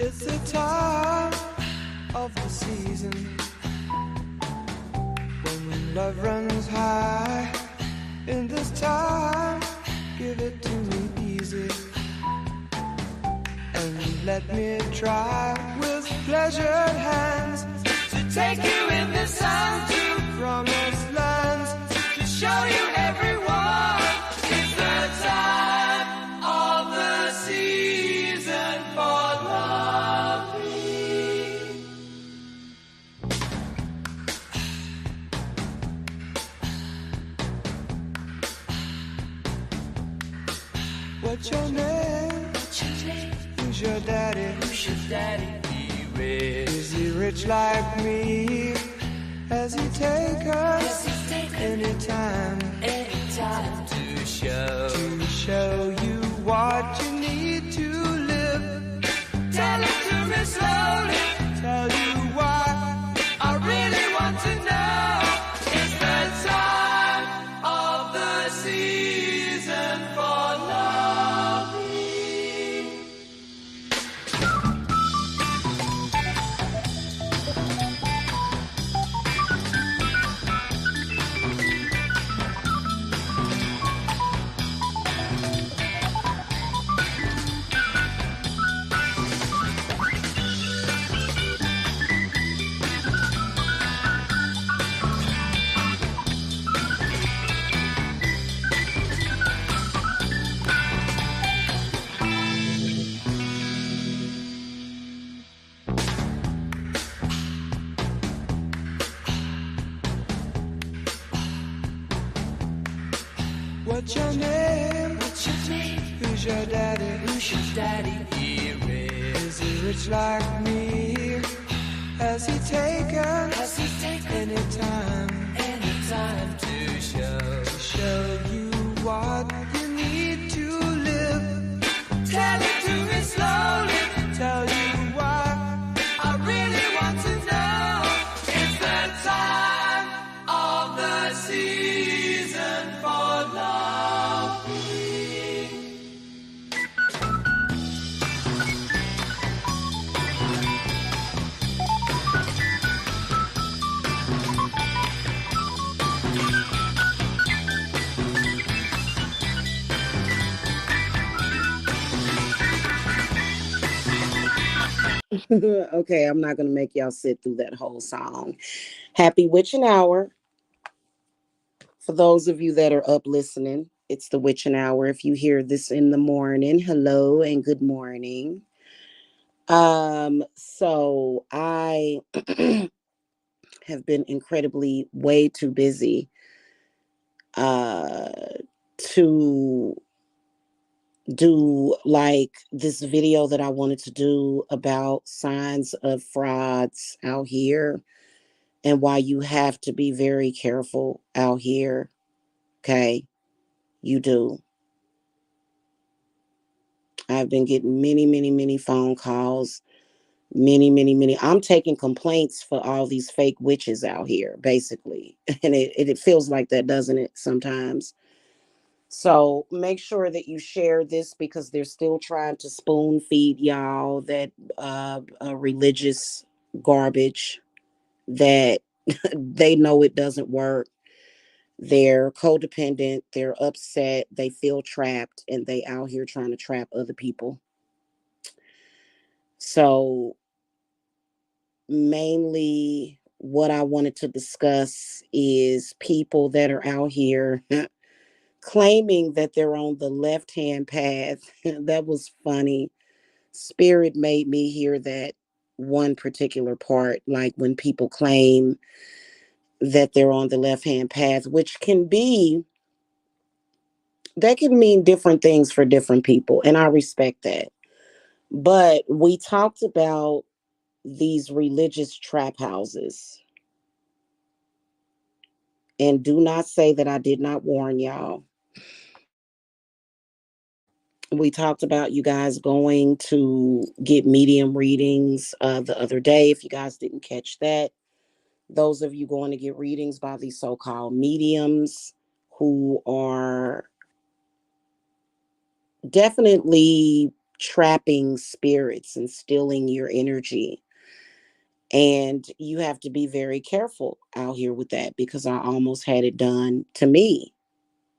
It's the time of the season when love runs high. In this time, give it to me easy, and let me try with pleasured hands to take you in the sun to promised lands, to show you everyone. It's the time of the season for loving. What's your name? Who's your daddy? Is he rich like me? Has he take us anytime to show you what you need to live? Tell it to me slowly, tell you why I really want to know. It's the time of the season for loving. What's your name? Who's your daddy? Is he rich like me? Has he taken anytime to show you what you need to live? Tell it to me slowly, tell you why I really want to know. It's the time of the season for loving. Okay, I'm not going to make y'all sit through that whole song. Happy witching hour. For those of you that are up listening, it's the witching hour. If you hear this in the morning, hello and good morning. So I have been incredibly way too busy uh to do like this video that I wanted to do about signs of frauds out here and why you have to be very careful out here. Okay, you do. I've been getting many phone calls, many. I'm taking complaints for all these fake witches out here, basically. And it feels like that, doesn't it, sometimes? So make sure that you share this because they're still trying to spoon feed y'all that religious garbage that they know it doesn't work. They're codependent, they're upset, they feel trapped, and they out here trying to trap other people. So mainly what I wanted to discuss is people that are out here claiming that they're on the left hand path. That was funny. Spirit made me hear that one particular part, like when people claim that they're on the left hand path, which can be, that can mean different things for different people. And I respect that. But we talked about these religious trap houses. And do not say that I did not warn y'all. We talked about you guys going to get medium readings the other day. If you guys didn't catch that, those of you going to get readings by these so-called mediums who are definitely trapping spirits and stealing your energy. And you have to be very careful out here with that, because I almost had it done to me.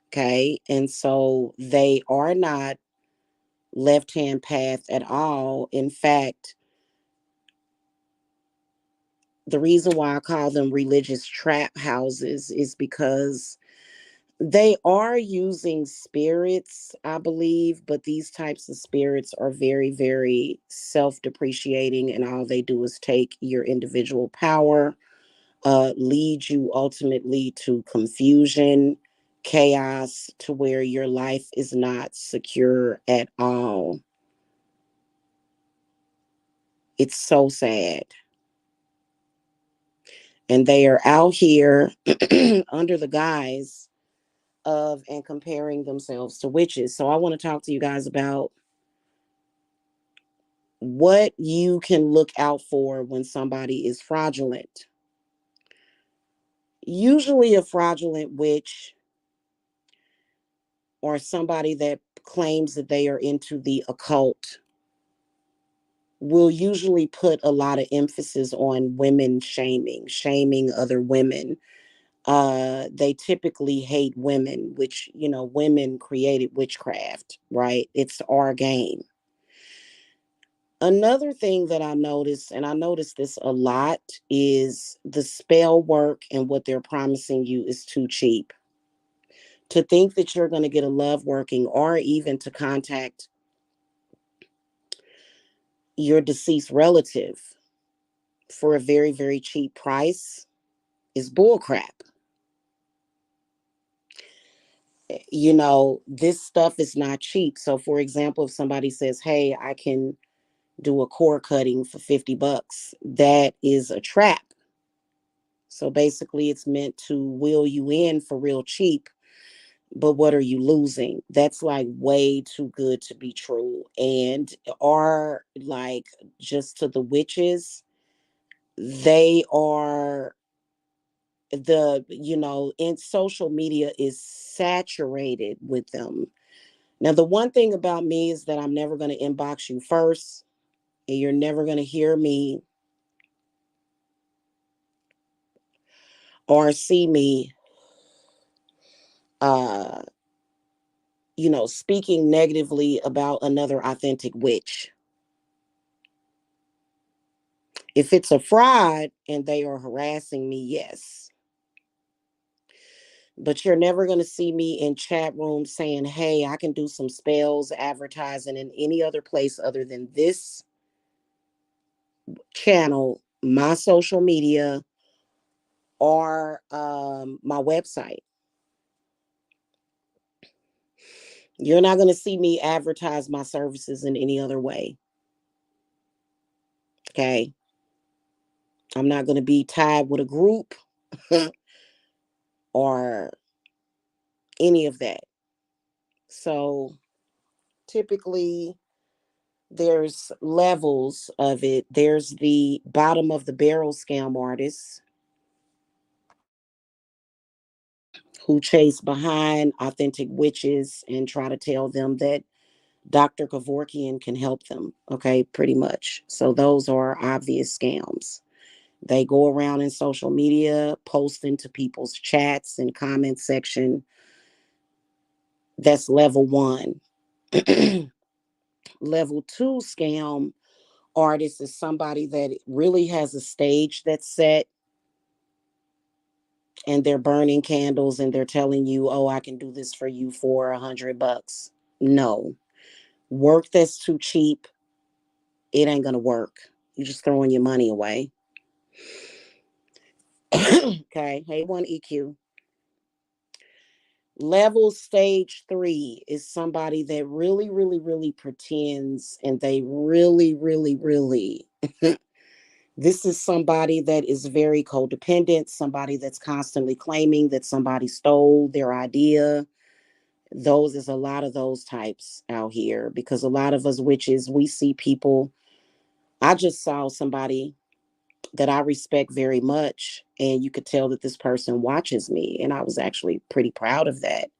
Okay. And so they are not left hand path at all. In fact, the reason why I call them religious trap houses is because they are using spirits, I believe, but these types of spirits are very, very self depreciating, and all they do is take your individual power, lead you ultimately to confusion, chaos, to where your life is not secure at all. It's so sad. And they are out here under the guise of and comparing themselves to witches. So I want to talk to you guys about what you can look out for when somebody is fraudulent. Usually, a fraudulent witch or somebody that claims that they are into the occult will usually put a lot of emphasis on women shaming, shaming other women. They typically hate women, which, women created witchcraft, right? It's our game. Another thing that I noticed, and I noticed this a lot, is the spell work and what they're promising you is too cheap. To think that you're going to get a love working or even to contact your deceased relative for a very, very cheap price is bullcrap. This stuff is not cheap. So, for example, if somebody says, hey, I can do a core cutting for $50, that is a trap. So basically, it's meant to wheel you in for real cheap. But what are you losing? That's like way too good to be true. And are like, just to the witches, they are in social media is saturated with them. Now, the one thing about me is that I'm never going to inbox you first, and you're never going to hear me or see me uh speaking negatively about another authentic witch. If it's a fraud and they are harassing me, yes. But you're never going to see me in chat rooms saying, hey, I can do some spells, advertising in any other place other than this channel, my social media, or my website. You're not going to see me advertise my services in any other way. Okay. I'm not going to be tied with a group or any of that. So typically, there's levels of it. There's the bottom of the barrel scam artists who chase behind authentic witches and try to tell them that Dr. Kevorkian can help them. Okay, pretty much. So those are obvious scams. They go around in social media, posting to people's chats and comment section. That's level one. Level two scam artist is somebody that really has a stage that's set, and they're burning candles and they're telling you, oh, I can do this for you for $100. No. Work that's too cheap, it ain't gonna work. You're just throwing your money away. Okay. Hey, one EQ. Level stage three is somebody that really, really, really pretends, and they really, really, really this is somebody that is very codependent, somebody that's constantly claiming that somebody stole their idea. Those is a lot of those types out here, because a lot of us witches, we see people. I just saw somebody that I respect very much, and you could tell that this person watches me, and I was actually pretty proud of that.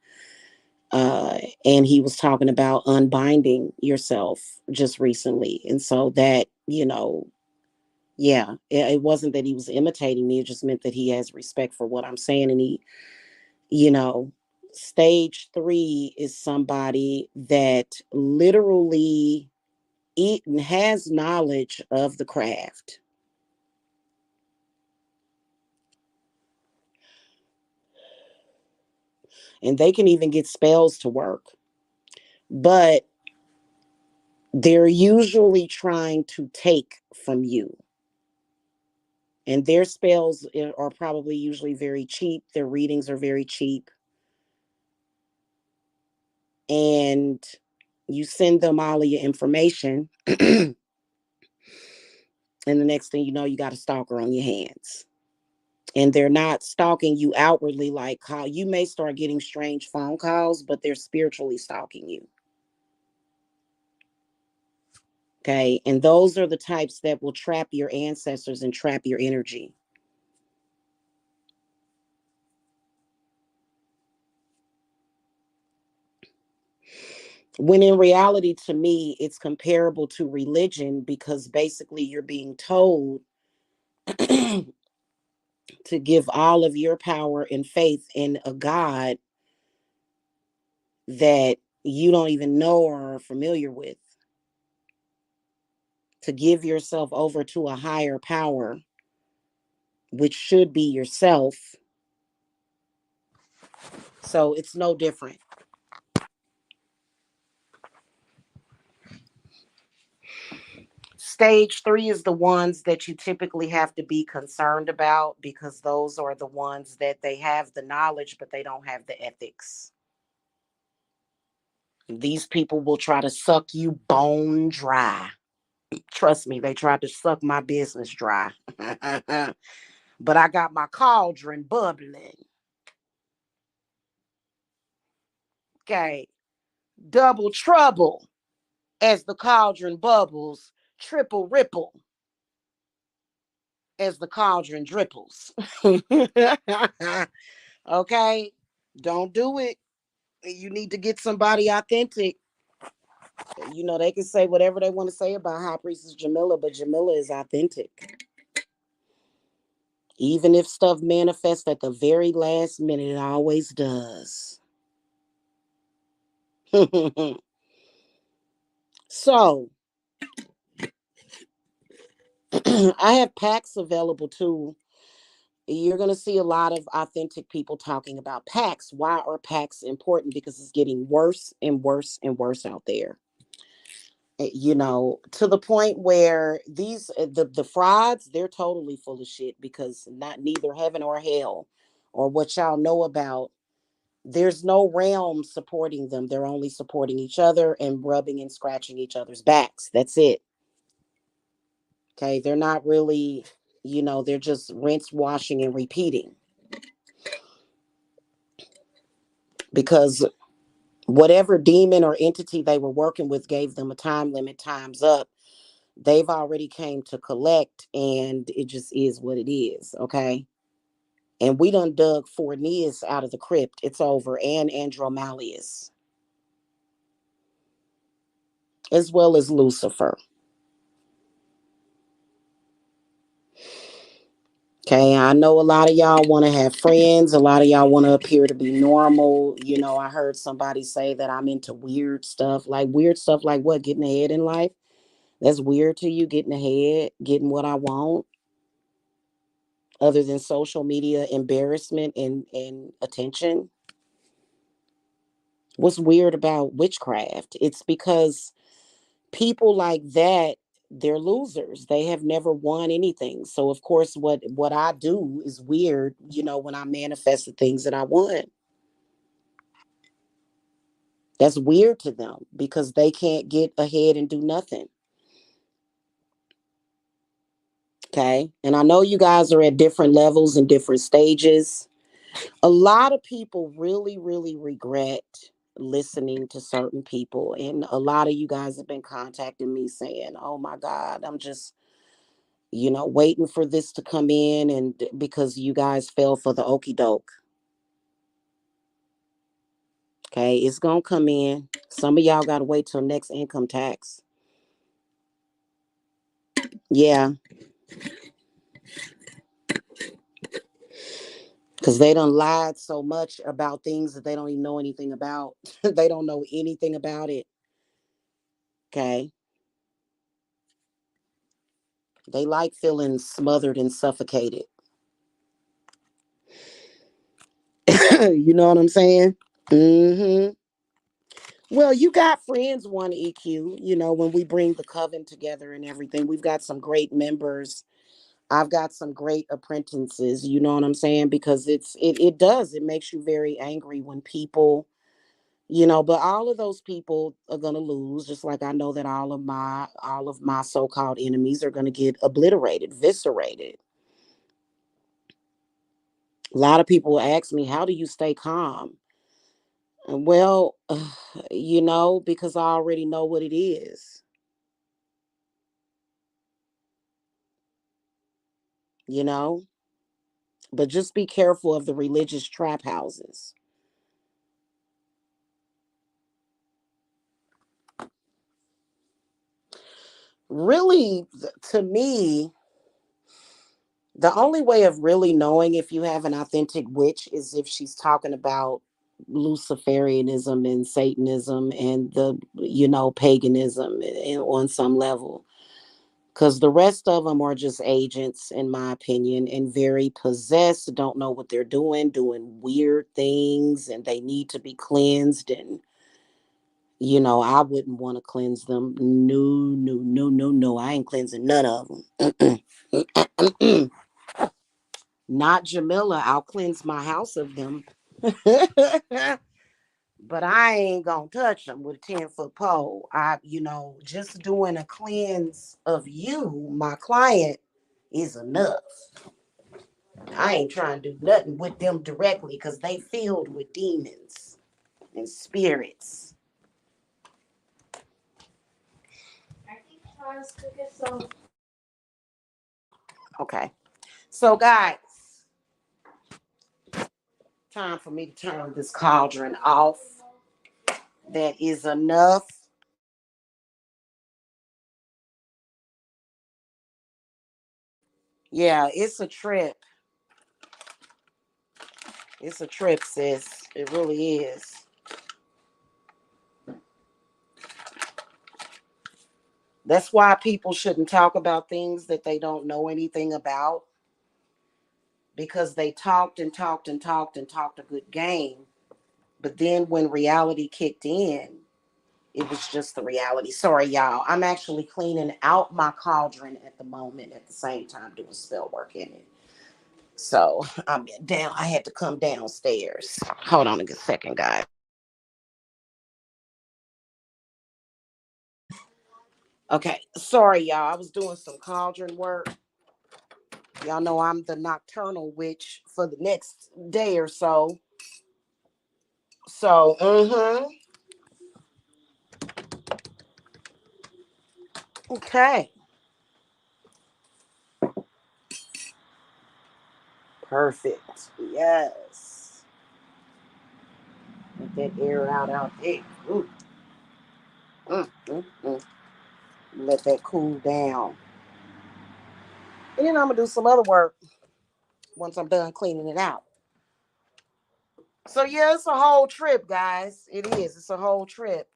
And he was talking about unbinding yourself just recently. And so that, yeah, it wasn't that he was imitating me. It just meant that he has respect for what I'm saying. And he, you know, stage 3 is somebody that literally has knowledge of the craft. And they can even get spells to work. But they're usually trying to take from you. And their spells are probably usually very cheap. Their readings are very cheap. And you send them all of your information. And the next thing you know, you got a stalker on your hands. And they're not stalking you outwardly like how you may start getting strange phone calls, but they're spiritually stalking you. Okay. And those are the types that will trap your ancestors and trap your energy. When in reality, to me, it's comparable to religion because basically you're being told to give all of your power and faith in a God that you don't even know or are familiar with, to give yourself over to a higher power, which should be yourself. So it's no different. Stage 3 is the ones that you typically have to be concerned about because those are the ones that they have the knowledge, but they don't have the ethics. These people will try to suck you bone dry. Trust me, they tried to suck my business dry. But I got my cauldron bubbling. Okay. Double trouble as the cauldron bubbles, triple ripple as the cauldron dripples. Okay. Don't do it. You need to get somebody authentic. They can say whatever they want to say about High Priestess Jamila, but Jamila is authentic. Even if stuff manifests at the very last minute, it always does. So, I have packs available too. You're going to see a lot of authentic people talking about packs. Why are packs important? Because it's getting worse and worse and worse out there. To the point where the frauds, they're totally full of shit because not neither heaven or hell or what y'all know about, there's no realm supporting them. They're only supporting each other and rubbing and scratching each other's backs. That's it. Okay. They're not really, they're just rinse, washing, and repeating because whatever demon or entity they were working with gave them a time limit, time's up. They've already came to collect and it just is what it is. Okay. And we done dug Forneus out of the crypt. It's over. And Andromalius, as well as Lucifer. Okay, I know a lot of y'all want to have friends. A lot of y'all want to appear to be normal. I heard somebody say that I'm into weird stuff. Like weird stuff like what? Getting ahead in life? That's weird to you, getting ahead, getting what I want, other than social media embarrassment and attention. What's weird about witchcraft? It's because people like that, they're losers. They have never won anything. So of course what I do is weird, when I manifest the things that I want. That's weird to them because they can't get ahead and do nothing. Okay? And I know you guys are at different levels and different stages. A lot of people really really regret listening to certain people, and a lot of you guys have been contacting me saying, "Oh my god, I'm just waiting for this to come in," and because you guys fell for the okey doke. Okay, it's gonna come in. Some of y'all gotta wait till next income tax. Yeah, because they done lied so much about things that they don't even know anything about. They don't know anything about it. Okay. They like feeling smothered and suffocated. You know what I'm saying? Mm-hmm. Well, you got friends, one EQ, when we bring the coven together and everything. We've got some great members. I've got some great apprentices, you know what I'm saying? Because it makes you very angry when people, but all of those people are gonna lose, just like I know that all of my so-called enemies are gonna get obliterated, viscerated. A lot of people ask me, how do you stay calm? Well, because I already know what it is, you know? But just be careful of the religious trap houses. Really, to me, the only way of really knowing if you have an authentic witch is if she's talking about Luciferianism and Satanism and paganism on some level. Because the rest of them are just agents, in my opinion, and very possessed, don't know what they're doing weird things, and they need to be cleansed. And, I wouldn't want to cleanse them. No, no, no, no, no. I ain't cleansing none of them. Not Jamila. I'll cleanse my house of them. But I ain't gonna touch them with a 10-foot pole. Just doing a cleanse of you, my client, is enough. I ain't trying to do nothing with them directly because they filled with demons and spirits. Okay. So guys, time for me to turn this cauldron off. That is enough. Yeah, it's a trip. It's a trip, sis. It really is. That's why people shouldn't talk about things that they don't know anything about, because they talked and talked and talked and talked a good game. But then when reality kicked in, it was just the reality. Sorry, y'all. I'm actually cleaning out my cauldron at the moment, at the same time doing spell work in it. So I'm down. I had to come downstairs. Hold on a good second, guys. Okay. Sorry, y'all. I was doing some cauldron work. Y'all know I'm the nocturnal witch for the next day or so. So, okay. Perfect. Yes. Let that air out there. Ooh. Mm. Let that cool down. And then I'm gonna do some other work once I'm done cleaning it out. So yeah, it's a whole trip, guys. It is. It's a whole trip.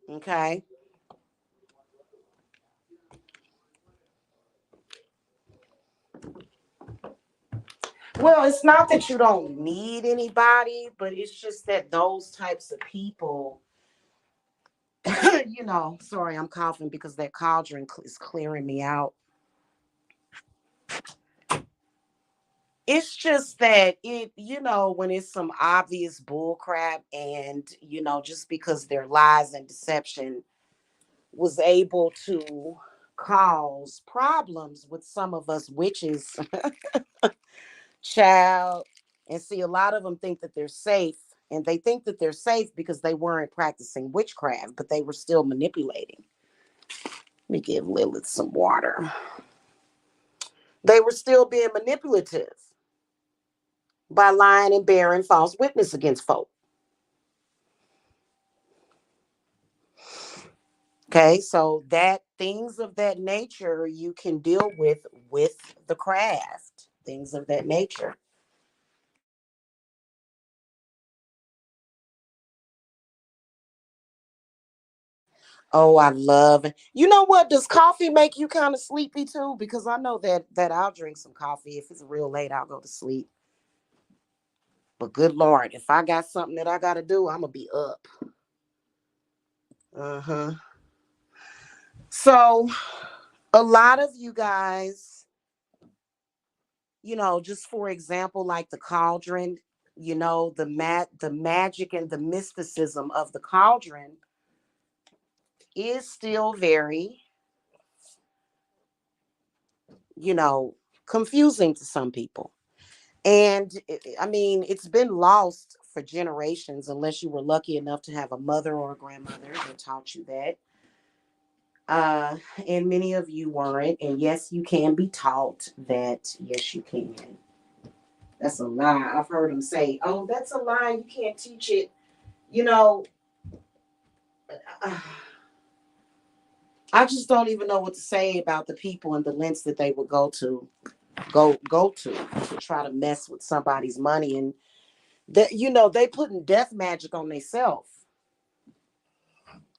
Okay. Well, it's not that you don't need anybody, but it's just that those types of people, sorry, I'm coughing because that cauldron is clearing me out. It's just that when it's some obvious bull crap, and, just because their lies and deception was able to cause problems with some of us witches, child. And see, a lot of them think that they're safe, and they think that they're safe because they weren't practicing witchcraft, but they were still manipulating. Let me give Lilith some water. They were still being manipulative by lying and bearing false witness against folk. Okay, so that things of that nature you can deal with the craft, things of that nature. Oh, I love it. You know what? Does coffee make you kind of sleepy too? Because I know that I'll drink some coffee. If it's real late, I'll go to sleep. But good Lord, if I got something that I gotta do, I'm gonna be up. Uh-huh. So a lot of you guys, just for example, like the cauldron, the magic and the mysticism of the cauldron is still very, you know, confusing to some people. And I mean, it's been lost for generations unless you were lucky enough to have a mother or a grandmother that taught you that. Uh, and many of you weren't. And yes, you can be taught that. Yes, you can. That's a lie. I've heard them say, "Oh, that's a lie. You can't teach it." You know, uh, I just don't even know what to say about the people and the lengths that they would go to try to mess with somebody's money, and that they putting death magic on themselves.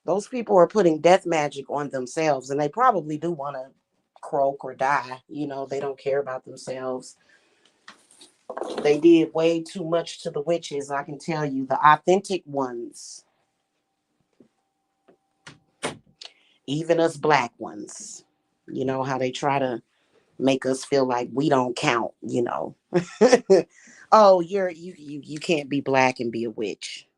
Those people are putting death magic on themselves, and they probably do want to croak or die. They don't care about themselves. They did way too much to the witches, I can tell you. The authentic ones, even us black ones. How they try to make us feel like we don't count. Oh, you can't be black and be a witch.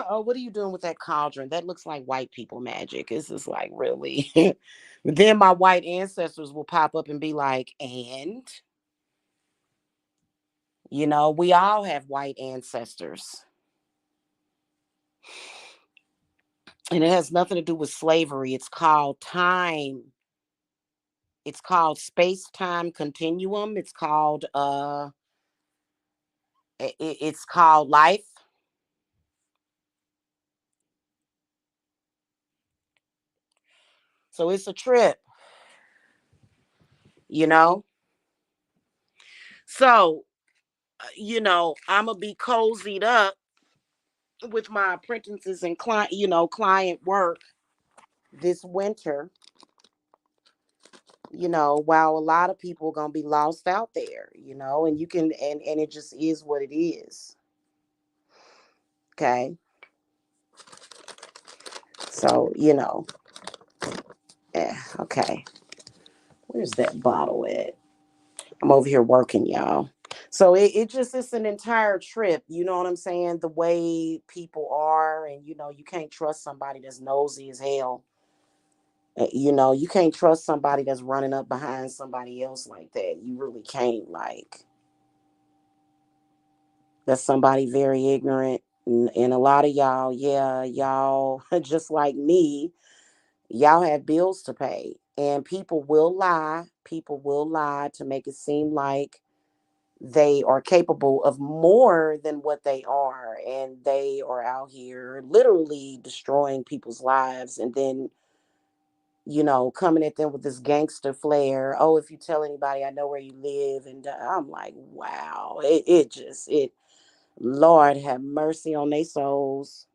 Oh, what are you doing with that cauldron? That looks like white people magic. This is like really. Then my white ancestors will pop up and be like, and we all have white ancestors. And it has nothing to do with slavery. It's called time. It's called space-time continuum. It's called life. So it's a trip, you know. So, I'm gonna be cozied up with my apprentices and client work this winter, while a lot of people are gonna be lost out there, and you can and it just is what it is. Okay. So, okay. Where's that bottle at? I'm over here working, y'all. So it's an entire trip, you know what I'm saying? The way people are, and you can't trust somebody that's nosy as hell. You can't trust somebody that's running up behind somebody else like that. You really can't. Like, that's somebody very ignorant. And a lot of y'all, yeah, y'all, just like me, y'all have bills to pay. And people will lie. People will lie to make it seem like they are capable of more than what they are. And they are out here literally destroying people's lives. And then coming at them with this gangster flair. Oh, if you tell anybody, I know where you live. And I'm like, wow, Lord have mercy on their souls.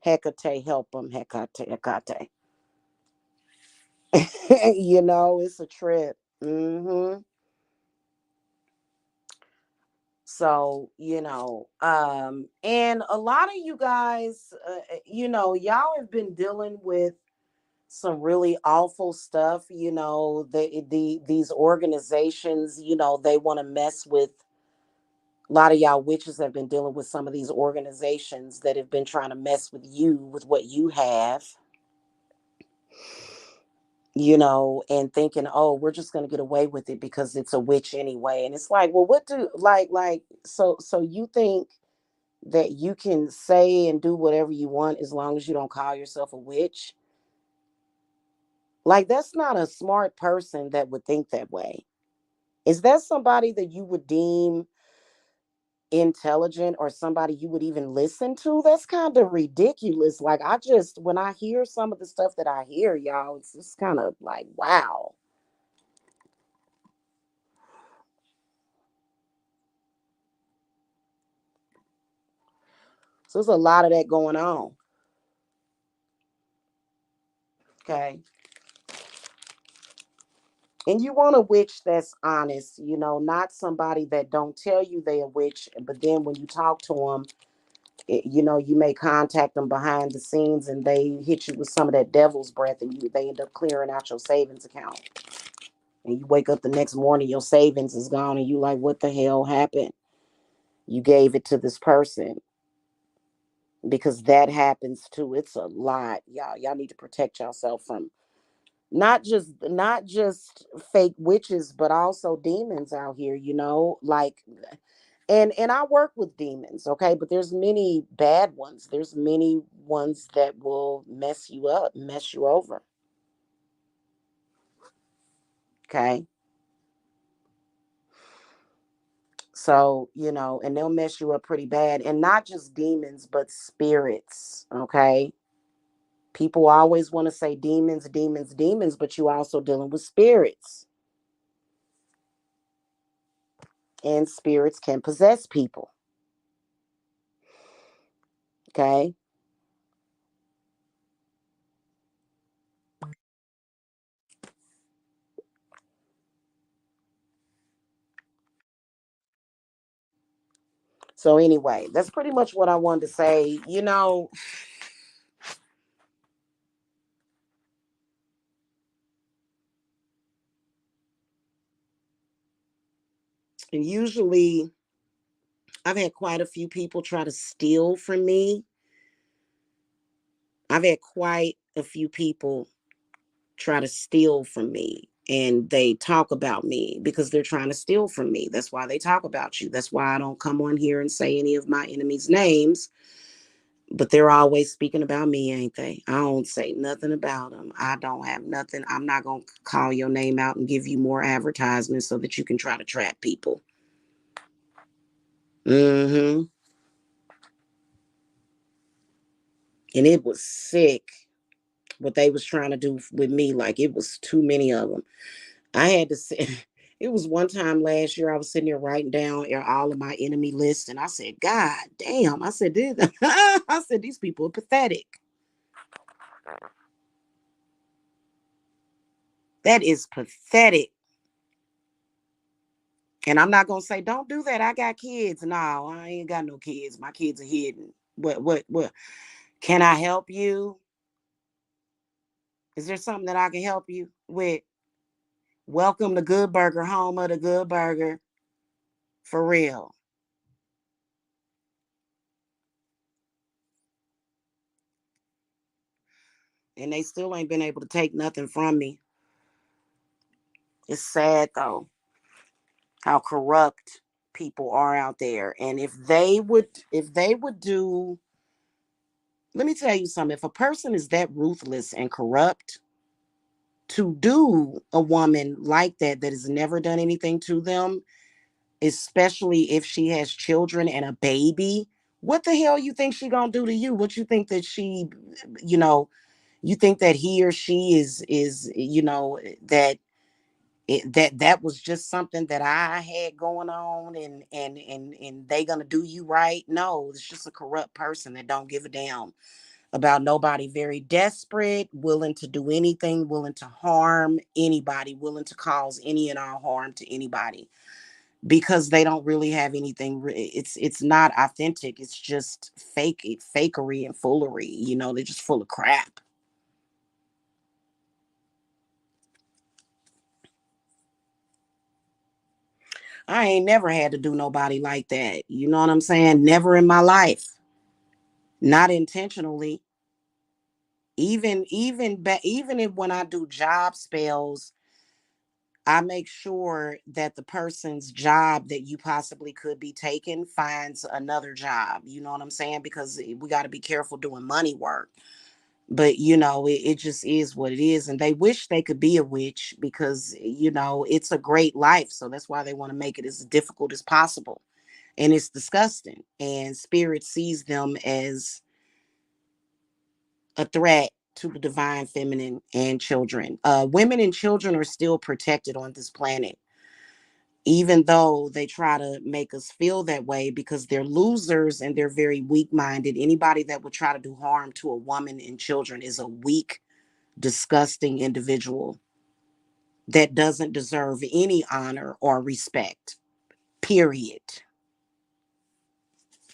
Hecate, help them. Hecate. It's a trip. So, and a lot of you guys, y'all have been dealing with some really awful stuff. These organizations, they want to mess with. A lot of y'all witches have been dealing with some of these organizations that have been trying to mess with you with what you have, and thinking, oh, we're just going to get away with it because it's a witch anyway. And it's like, well, what do so you think that you can say and do whatever you want as long as you don't call yourself a witch? Like, that's not a smart person that would think that way. Is that somebody that you would deem intelligent or somebody you would even listen to? That's kind of ridiculous. Like, I just, when I hear some of the stuff that I hear, y'all, it's just kind of like, wow. So there's a lot of that going on. Okay. And you want a witch that's honest, not somebody that don't tell you they a witch, but then when you talk to them, you may contact them behind the scenes and they hit you with some of that devil's breath, and they end up clearing out your savings account. And you wake up the next morning, your savings is gone, and you like, what the hell happened? You gave it to this person. Because that happens too. It's a lot, y'all. Y'all need to protect yourself from not just fake witches, but also demons out here, like, and I work with demons, okay, but there's many bad ones. There's many ones that will mess you up, mess you over. Okay. So, and they'll mess you up pretty bad. And not just demons, but spirits. Okay. People always want to say demons, demons, demons, but you also dealing with spirits. And spirits can possess people. Okay. So anyway, that's pretty much what I wanted to say. And usually I've had quite a few people try to steal from me. I've had quite a few people try to steal from me, and they talk about me because they're trying to steal from me. That's why they talk about you. That's why I don't come on here and say any of my enemies' names, but they're always speaking about me, ain't they? I don't say nothing about them. I don't have nothing. I'm not going to call your name out and give you more advertisements so that you can try to trap people. Mm-hmm. And it was sick what they was trying to do with me. Like, it was too many of them. I had to sit. It was one time last year I was sitting there writing down all of my enemy list, and I said, God damn. I said, I said, these people are pathetic. That is pathetic. And I'm not gonna say, don't do that. I got kids. No, I ain't got no kids. My kids are hidden. What? Can I help you? Is there something that I can help you with? Welcome to Good Burger, home of the Good Burger. For real. And they still ain't been able to take nothing from me. It's sad though, how corrupt people are out there. And if they would do, let me tell you something. If a person is that ruthless and corrupt, to do a woman like that has never done anything to them, especially if she has children and a baby, what the hell you think she gonna do to you? What you think that you know, you think that he or she is that that was just something that I had going on, and they gonna do you right? No, it's just a corrupt person that don't give a damn about nobody, very desperate, willing to do anything, willing to harm anybody, willing to cause any and all harm to anybody because they don't really have anything. It's not authentic. It's just fakery and foolery. They're just full of crap. I ain't never had to do nobody like that. You know what I'm saying? Never in my life. Not intentionally. Even if when I do job spells, I make sure that the person's job that you possibly could be taking finds another job. You know what I'm saying? Because we got to be careful doing money work. But it just is what it is, and they wish they could be a witch because it's a great life, so that's why they want to make it as difficult as possible. And it's disgusting, and spirit sees them as a threat to the divine feminine and children. Women and children are still protected on this planet, even though they try to make us feel that way, because they're losers and they're very weak minded. Anybody that would try to do harm to a woman and children is a weak, disgusting individual that doesn't deserve any honor or respect. Period.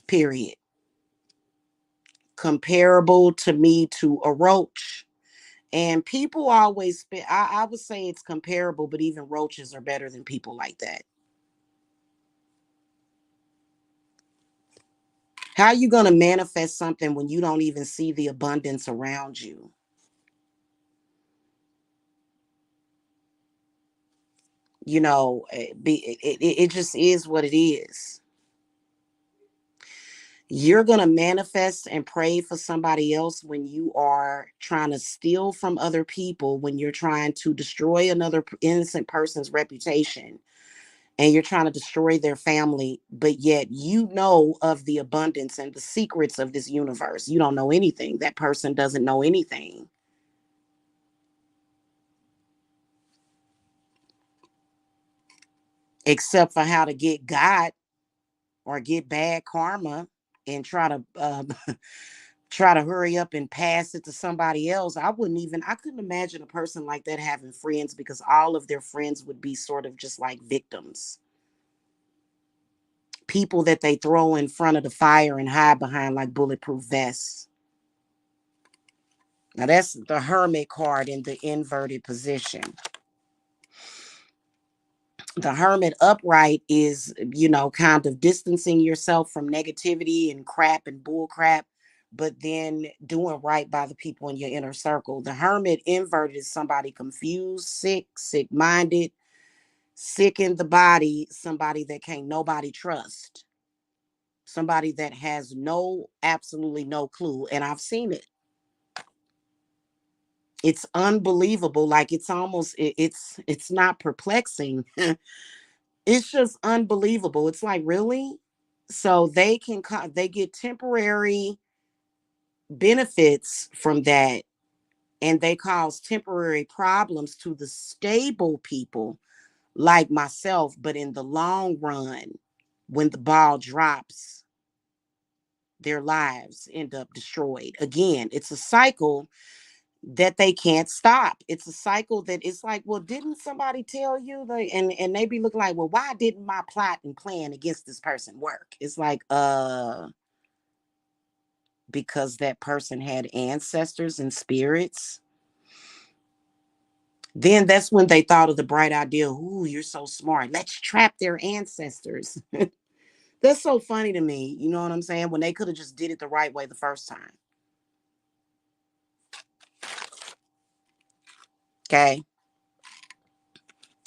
Period. Comparable to me to a roach. And people always I would say it's comparable, but even roaches are better than people like that. How are you going to manifest something when you don't even see the abundance around you? It just is what it is. You're going to manifest and pray for somebody else when you are trying to steal from other people, when you're trying to destroy another innocent person's reputation, and you're trying to destroy their family, but yet you know of the abundance and the secrets of this universe. You don't know anything. That person doesn't know anything except for how to get God or get bad karma and try to hurry up and pass it to somebody else. I couldn't imagine a person like that having friends, because all of their friends would be sort of just like victims. People that they throw in front of the fire and hide behind like bulletproof vests. Now that's the hermit card in the inverted position. The hermit upright is, kind of distancing yourself from negativity and crap and bull crap, but then doing right by the people in your inner circle. The hermit inverted is somebody confused, sick minded, sick in the body, somebody that can't nobody trust, somebody that has absolutely no clue. And I've seen it. It's unbelievable. Like it's not perplexing. It's just unbelievable. It's like, really? So they get temporary benefits from that, and they cause temporary problems to the stable people like myself, but in the long run, when the ball drops, their lives end up destroyed. Again, it's a cycle that they can't stop. It's a cycle that it's like, well, didn't somebody tell you? And they be looking like, well, why didn't my plot and plan against this person work? It's like, because that person had ancestors and spirits. Then that's when they thought of the bright idea. Ooh, you're so smart. Let's trap their ancestors. That's so funny to me. You know what I'm saying? When they could have just did it the right way the first time. Okay.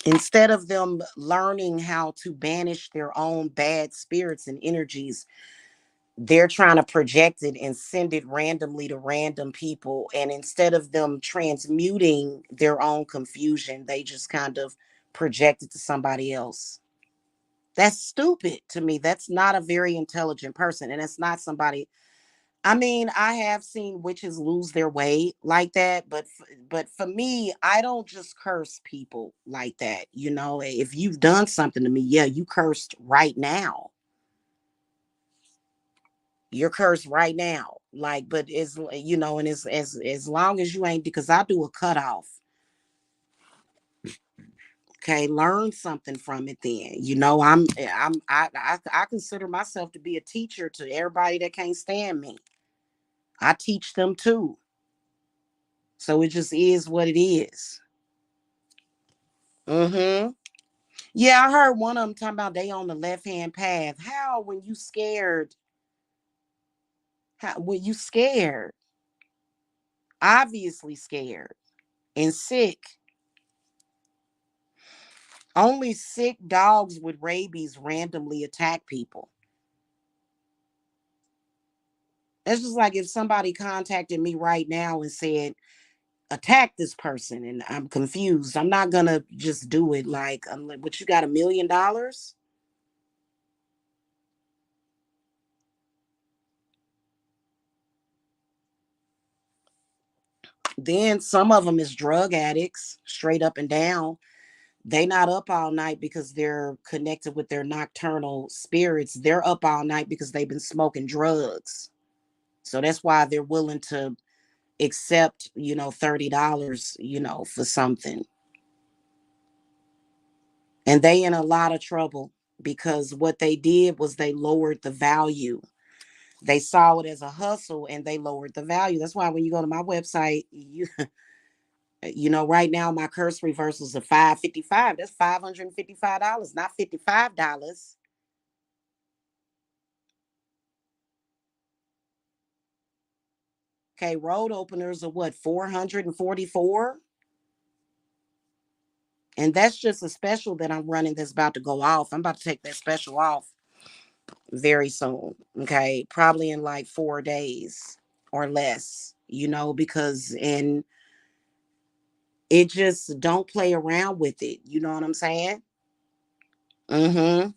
Instead of them learning how to banish their own bad spirits and energies, they're trying to project it and send it randomly to random people. And instead of them transmuting their own confusion, they just kind of project it to somebody else. That's stupid to me. That's not a very intelligent person. And it's not somebody. I mean, I have seen witches lose their way like that, but for me, I don't just curse people like that. If you've done something to me, yeah, you cursed right now. You're cursed right now. Like, but and as long as you ain't, because I do a cutoff. Okay, learn something from it. Then I consider myself to be a teacher to everybody that can't stand me. I teach them too. So it just is what it is. Mm-hmm. Yeah, I heard one of them talking about they on the left hand path. How when you scared? How when you scared? Obviously scared and sick. Only sick dogs with rabies randomly attack people. It's just like if somebody contacted me right now and said, attack this person, and I'm confused. I'm not gonna just do it. Like, I'm like, what, you got $1 million? Then some of them is drug addicts, straight up and down. They not up all night because they're connected with their nocturnal spirits. They're up all night because they've been smoking drugs. So that's why they're willing to accept, $30, for something. And they in a lot of trouble because what they did was they lowered the value. They saw it as a hustle and they lowered the value. That's why when you go to my website, right now my curse reversals are 555. That's $555, not $55. Okay, road openers are what, 444? And that's just a special that I'm running that's about to go off. I'm about to take that special off very soon. Okay, probably in like 4 days or less, because and it just don't play around with it. You know what I'm saying? Mm-hmm.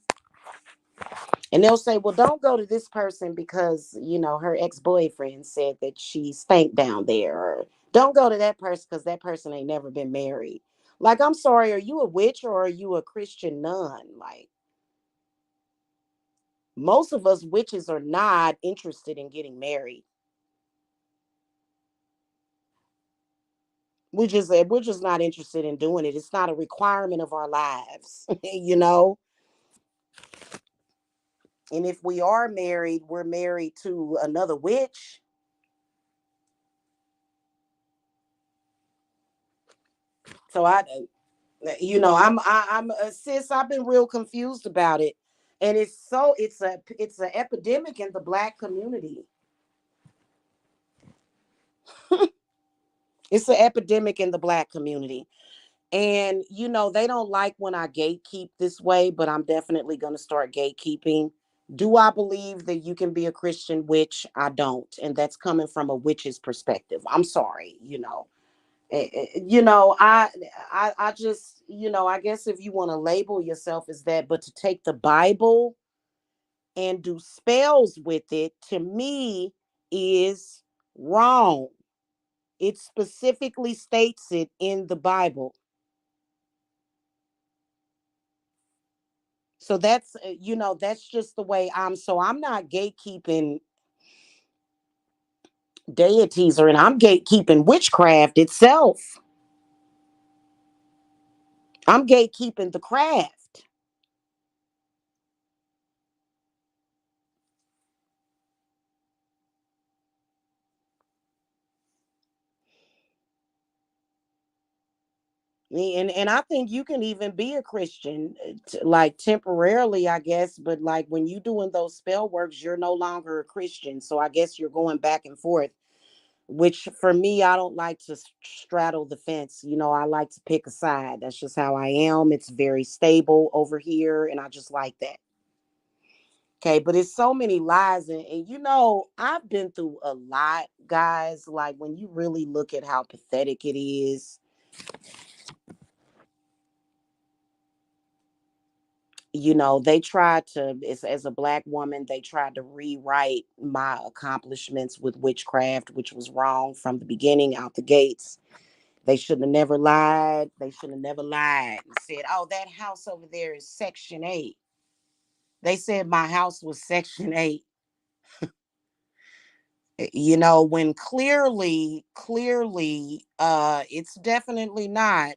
And they'll say, well, don't go to this person because, her ex-boyfriend said that she stank down there. Or don't go to that person because that person ain't never been married. Like, I'm sorry, are you a witch or are you a Christian nun? Like, most of us witches are not interested in getting married. We're just not interested in doing it. It's not a requirement of our lives, you know. And if we are married, we're married to another witch. So I'm sis. I've been real confused about it, and it's a epidemic in the Black community. It's an epidemic in the Black community. And they don't like when I gatekeep this way, but I'm definitely going to start gatekeeping. Do I believe that you can be a Christian witch? I don't. And that's coming from a witch's perspective. I'm sorry. I just, I guess if you want to label yourself as that, but to take the Bible and do spells with it, to me, is wrong. It specifically states it in the Bible. So that's just the way I'm not gatekeeping deities, or and I'm gatekeeping witchcraft itself. I'm gatekeeping the craft. And I think you can even be a Christian, like temporarily, I guess, but like when you doing those spell works, you're no longer a Christian. So I guess you're going back and forth, which for me, I don't like to straddle the fence. I like to pick a side. That's just how I am. It's very stable over here, and I just like that. Okay, but it's so many lies, and I've been through a lot, guys. Like when you really look at how pathetic it is, they tried to, as a Black woman, they tried to rewrite my accomplishments with witchcraft, which was wrong from the beginning out the gates. They should have never lied. They should have never lied and said, oh, that house over there is Section 8. They said my house was Section 8. When clearly it's definitely not.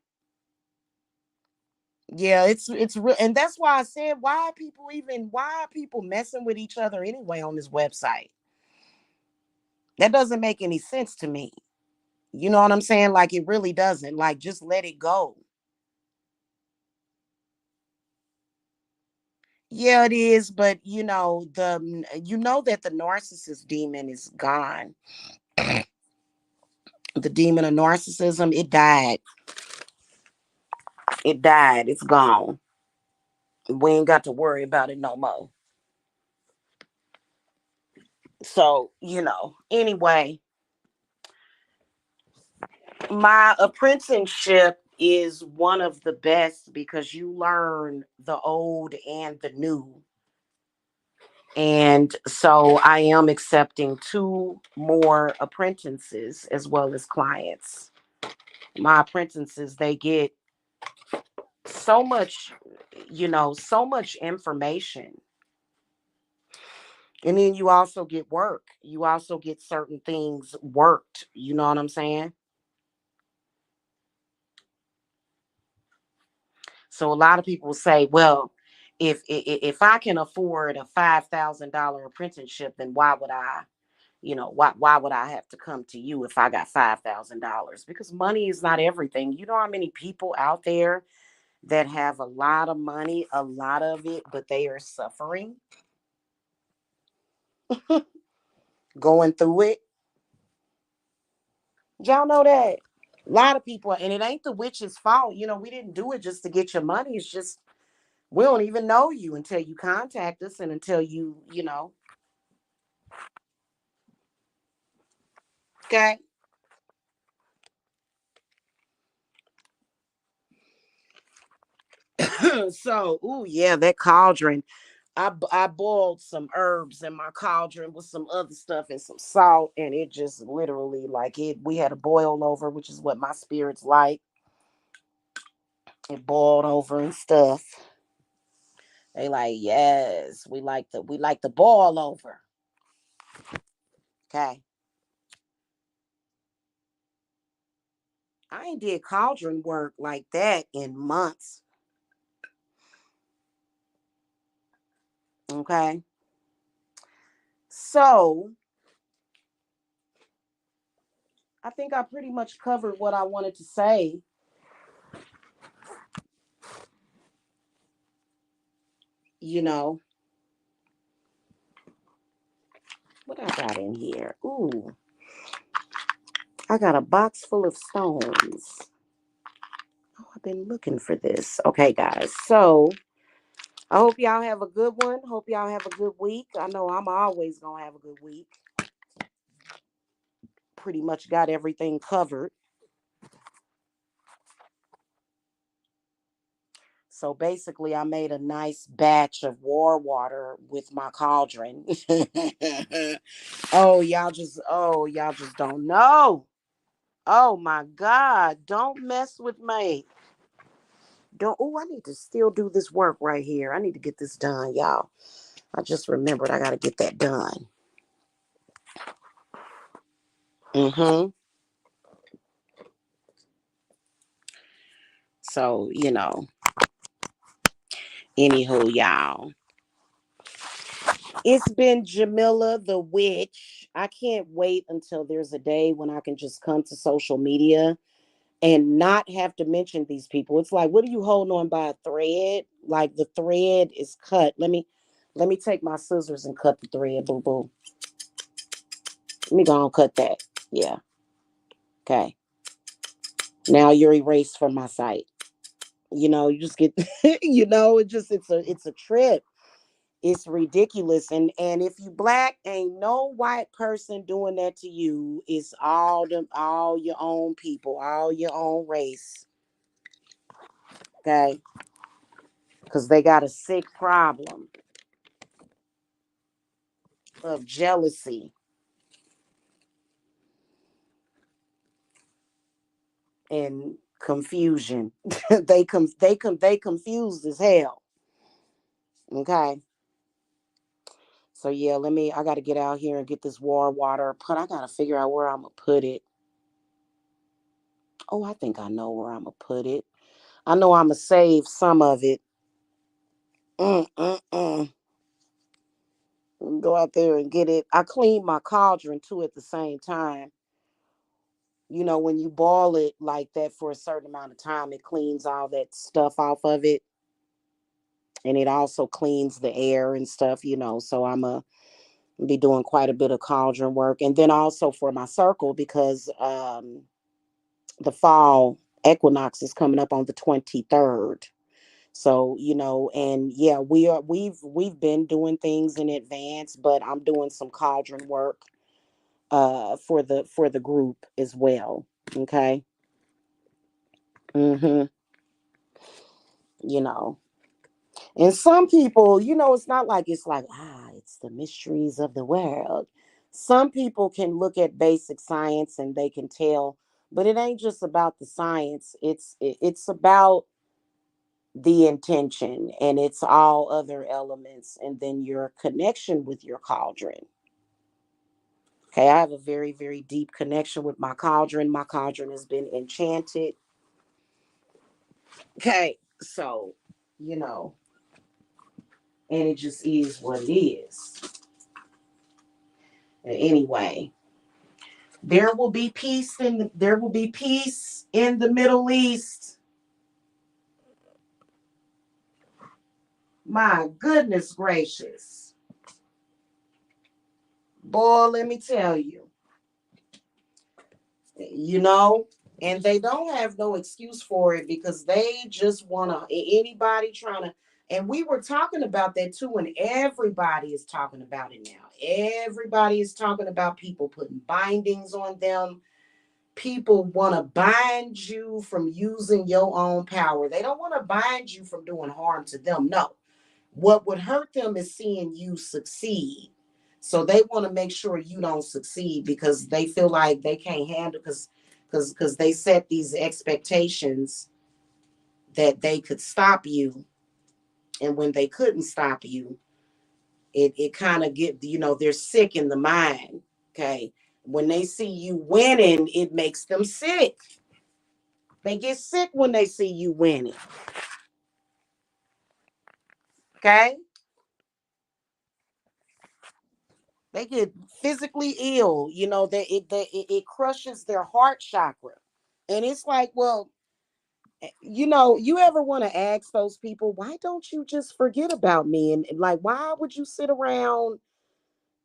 Yeah, it's real. And that's why I said, why are people messing with each other anyway on this website? That doesn't make any sense to me. You know what I'm saying? Like, it really doesn't. Like, just let it go. Yeah, it is, but you know that the narcissist demon is gone. The demon of narcissism, it died. It died. It's gone. We ain't got to worry about it no more. So, anyway, my apprenticeship is one of the best because you learn the old and the new. And so I am accepting two more apprentices as well as clients. My apprentices, they get so much, so much information. And then you also get work. You also get certain things worked. You know what I'm saying? So a lot of people say, well, if I can afford a $5,000 apprenticeship, then why would I, why would I have to come to you if I got $5,000? Because money is not everything. You know how many people out there that have a lot of money, a lot of it, but they are suffering, going through it. Y'all know that? A lot of people, and it ain't the witch's fault. We didn't do it just to get your money. It's just we don't even know you until you contact us and until you. Okay. So, ooh, yeah, that cauldron. I boiled some herbs in my cauldron with some other stuff and some salt, and it just literally like it. We had a boil over, which is what my spirits like. It boiled over and stuff. They like, yes, we like the boil over. Okay. I ain't did cauldron work like that in months. Okay. So I think I pretty much covered what I wanted to say. You know, what I got in here? Ooh, I got a box full of stones. Oh, I've been looking for this. Okay, guys. So I hope y'all have a good one. Hope y'all have a good week. I know I'm always gonna have a good week. Pretty much got everything covered. So basically, I made a nice batch of war water with my cauldron. Oh, y'all just don't know. Oh my God, don't mess with me. Don't. Oh, I need to still do this work right here. I need to get this done, y'all. I just remembered I got to get that done. Mm-hmm. So, anywho, y'all. It's been Jamila the Witch. I can't wait until there's a day when I can just come to social media and not have to mention these people. It's like, what are you holding on by a thread? Like the thread is cut. Let me take my scissors and cut the thread, boo boo. Let me go and cut that. Yeah. Okay. Now you're erased from my sight. You just get it's a trip. It's ridiculous. And if you black, ain't no white person doing that to you. It's all your own people, all your own race. Okay. Because they got a sick problem of jealousy and confusion. They confused as hell. Okay. So yeah, I gotta get out here and get this war water. I gotta figure out where I'm gonna put it. Oh, I think I know where I'm gonna put it. I know I'm gonna save some of it. Mm. Go out there and get it. I clean my cauldron too at the same time. When you boil it like that for a certain amount of time, it cleans all that stuff off of it. And it also cleans the air and stuff. So I'm a be doing quite a bit of cauldron work. And then also for my circle, because the fall equinox is coming up on the 23rd. So, and yeah, we've been doing things in advance, but I'm doing some cauldron work for the group as well. Okay. Mhm. You know. And some people, it's not like it's like, it's the mysteries of the world. Some people can look at basic science and they can tell, but it ain't just about the science. It's about the intention, and it's all other elements, and then your connection with your cauldron. Okay, I have a very, very deep connection with my cauldron. My cauldron has been enchanted. Okay, so, you know, and it just is what it is. Anyway, there will be peace in the Middle East. My goodness gracious. Boy, let me tell you. you know and they don't have no excuse for it, because they just want to, anybody trying to. And we were talking about that too, and everybody is talking about it now. Everybody is talking about people putting bindings on them. People want to bind you from using your own power. They don't want to bind you from doing harm to them. No, what would hurt them is seeing you succeed. So they want to make sure you don't succeed, because they feel like they can't handle, because they set these expectations that they could stop you. And when they couldn't stop you, it kind of they're sick in the mind. Okay. When they see you winning, it makes them sick. They get sick when they see you winning. Okay. They get physically ill. It crushes their heart chakra. And it's like, well, you ever want to ask those people, why don't you just forget about me? And like, why would you sit around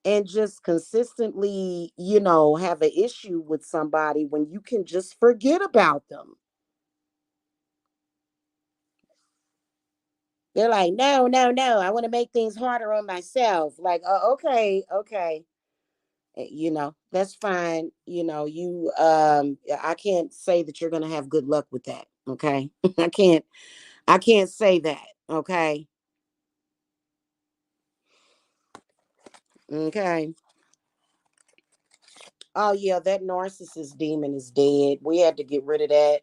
and just consistently, have an issue with somebody when you can just forget about them? They're like, no, no, no, I want to make things harder on myself. Like, okay, okay. That's fine. I can't say that you're going to have good luck with that. Okay. I can't say that. Okay. Okay. Oh yeah, that narcissist demon is dead. We had to get rid of that.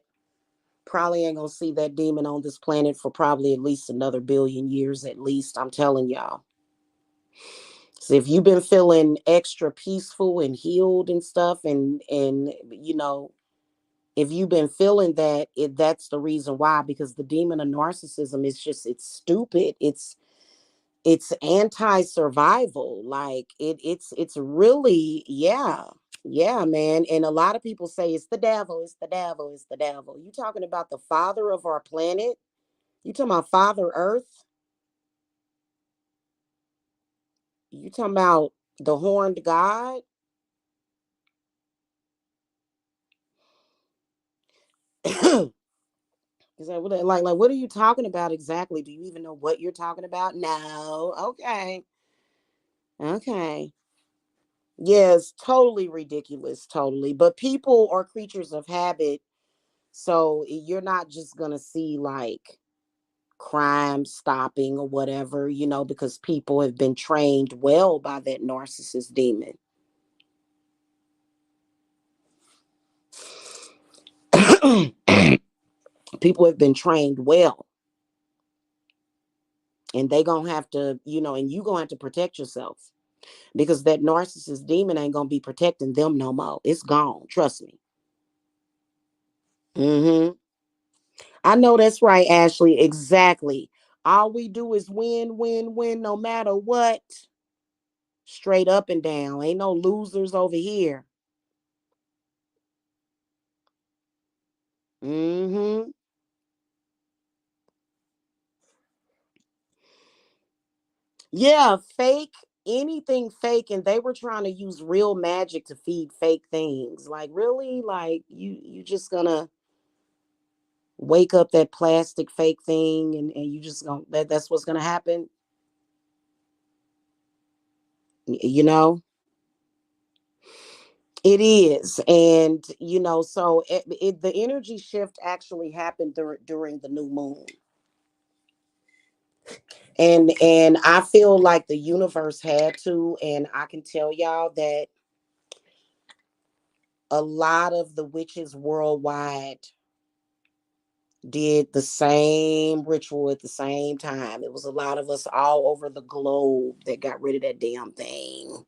Probably ain't gonna see that demon on this planet for probably at least another billion years at least. I'm telling y'all. So if you've been feeling extra peaceful and healed and stuff, and if you've been feeling that, that's the reason why. Because the demon of narcissism is just, it's stupid. It's anti-survival. Like it's really, yeah. Yeah, man. And a lot of people say it's the devil, it's the devil, it's the devil. You talking about the father of our planet? You talking about Father Earth? You talking about the horned god? Is that like what are you talking about exactly? Do you even know what you're talking about? No. Okay. Okay. Yes, totally ridiculous, totally. But people are creatures of habit, so you're not just gonna see like crime stopping or whatever, because people have been trained well by that narcissist demon. People have been trained well, and they gonna have to, and you gonna have to protect yourself, because that narcissist demon ain't gonna be protecting them no more. It's gone. Trust me. Hmm. I know that's right, Ashley. Exactly. All we do is win, win, win, no matter what. Straight up and down. Ain't no losers over here. Hmm. Yeah, fake, anything fake, and they were trying to use real magic to feed fake things. Like, really? Like, you just gonna wake up that plastic fake thing, and you just gonna that's what's gonna happen, you know. It is. And so the energy shift actually happened during the new moon. And I feel like the universe had to, and I can tell y'all that a lot of the witches worldwide did the same ritual at the same time. It was a lot of us all over the globe that got rid of that damn thing.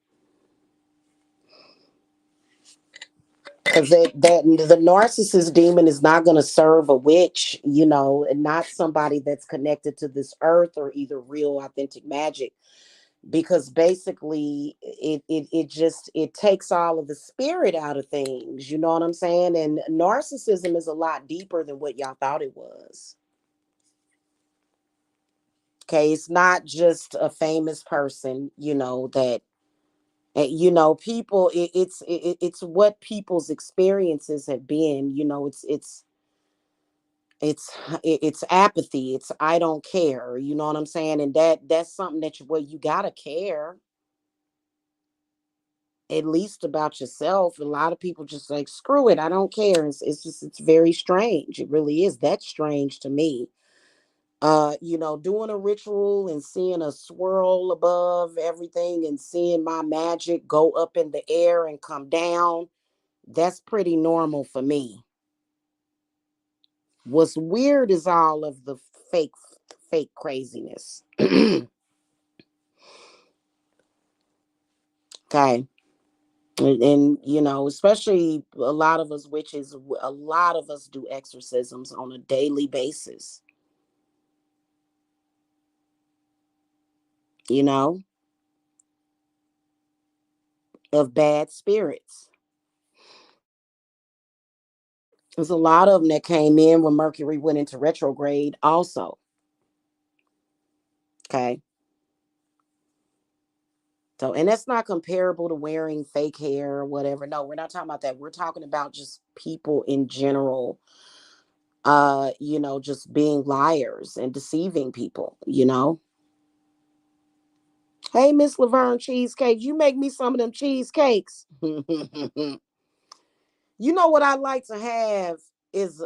Because that the narcissist demon is not going to serve a witch, and not somebody that's connected to this earth or either real authentic magic. Because basically it takes all of the spirit out of things, you know what I'm saying? And narcissism is a lot deeper than what y'all thought it was. Okay, it's not just a famous person, that people, it's what people's experiences have been. It's apathy. It's I don't care, you know what I'm saying? And that's something that you gotta care at least about yourself. A lot of people just like, screw it, I don't care. It's very strange. It really is that strange to me. Doing a ritual and seeing a swirl above everything and seeing my magic go up in the air and come down, that's pretty normal for me. What's weird is all of the fake fake craziness. Okay. And especially a lot of us witches, a lot of us do exorcisms on a daily basis, you know of bad spirits. There's a lot of them that came in when Mercury went into retrograde also. Okay. So, and that's not comparable to wearing fake hair or whatever. No, we're not talking about that. We're talking about just people in general, just being liars and deceiving people. Hey, Miss Laverne Cheesecake, you make me some of them cheesecakes. What I like to have is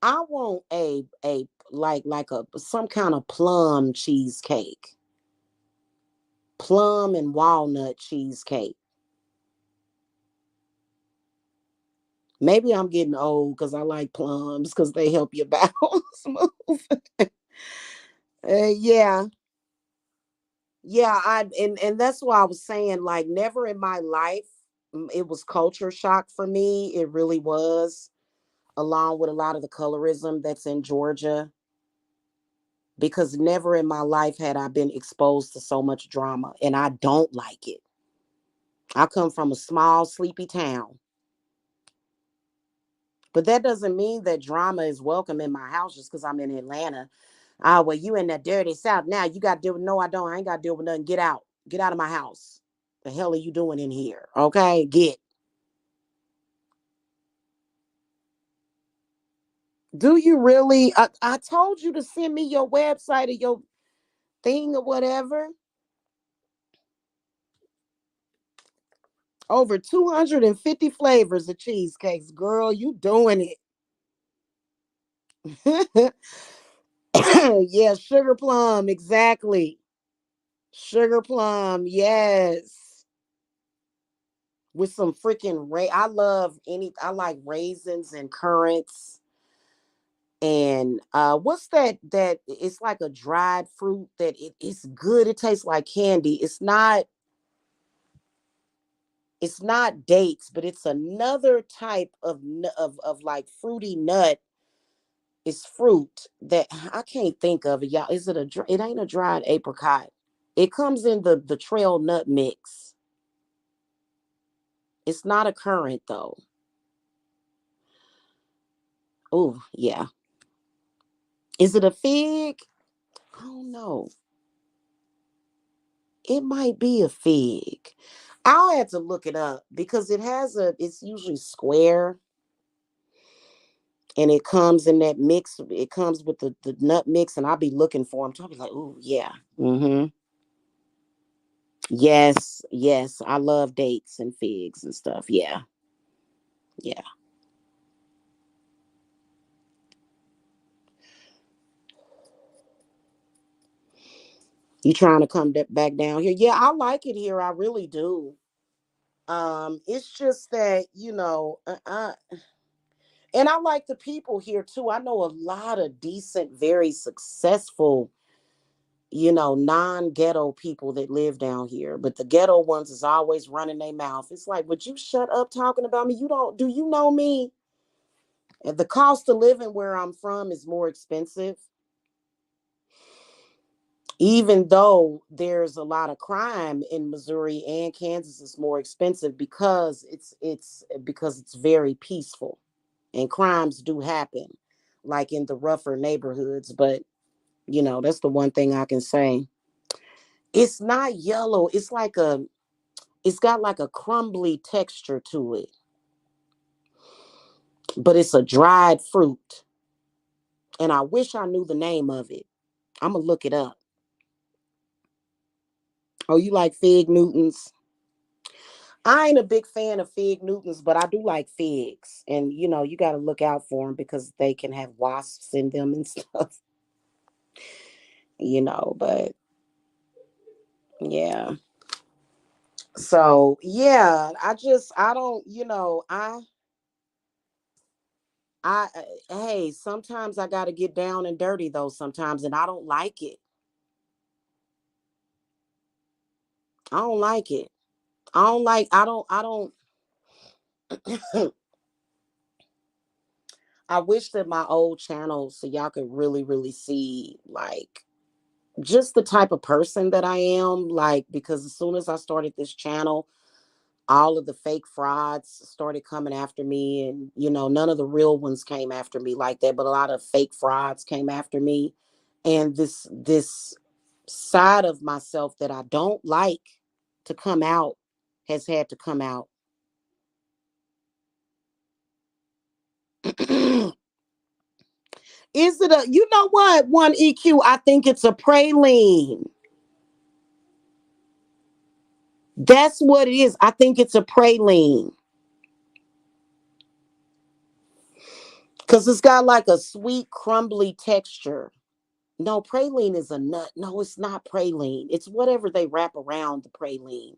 I want a like a some kind of plum cheesecake. Plum and walnut cheesecake. Maybe I'm getting old because I like plums because they help your bowels move. Yeah. Yeah, and that's why I was saying, like, never in my life, it was culture shock for me. It really was, along with a lot of the colorism that's in Georgia, because never in my life had I been exposed to so much drama, and I don't like it. I come from a small, sleepy town, but that doesn't mean that drama is welcome in my house just because I'm in Atlanta. Ah, well, you in that dirty South now. You got to deal with. No, I don't. I ain't got to deal with nothing. Get out. Get out of my house. The hell are you doing in here? Okay, get. Do you really? I told you to send me your website or your thing or whatever. Over 250 flavors of cheesecakes, girl. You doing it? Yeah, sugar plum, exactly. Sugar plum, yes. With some freaking I love I like raisins and currants. And what's that it's like a dried fruit that it's good. It tastes like candy. It's not dates, but it's another type of like fruity nut. It's fruit that I can't think of it, y'all. Is it it ain't a dried apricot. It comes in the trail nut mix. It's not a currant though. Oh, yeah. Is it a fig? I don't know. It might be a fig. I'll have to look it up because it's usually square and it comes in that mix. It comes with the nut mix, and I'll be looking for them. So I'll be like, "Ooh, yeah, mm-hmm, yes, yes, I love dates and figs and stuff. Yeah, yeah." You trying to come back down here? Yeah, I like it here. I really do. It's just that and I like the people here too. I know a lot of decent, very successful, non-ghetto people that live down here, but the ghetto ones is always running their mouth. It's like, would you shut up talking about me? You don't Do you know me? And the cost of living where I'm from is more expensive, even though there's a lot of crime in Missouri, and Kansas is more expensive because it's very peaceful, and crimes do happen like in the rougher neighborhoods, but that's the one thing I can say. It's not yellow. It's got like a crumbly texture to it, but it's a dried fruit. And I wish I knew the name of it. I'm going to look it up. Oh, you like fig Newtons? I ain't a big fan of fig Newtons, but I do like figs. And, you got to look out for them because they can have wasps in them and stuff, but yeah. So, yeah, I don't, I, hey, sometimes I got to get down and dirty though, sometimes, and I don't like it. I don't like it. I don't, I wish that my old channel so y'all could really, really see like just the type of person that I am. Like, because as soon as I started this channel, all of the fake frauds started coming after me. And, none of the real ones came after me like that, but a lot of fake frauds came after me. And this side of myself that I don't like to come out has had to come out. Is it you know what? One EQ, I think it's a praline. That's what it is. I think it's a praline. Because it's got like a sweet, crumbly texture. No, praline is a nut. No, it's not praline. It's whatever they wrap around the praline.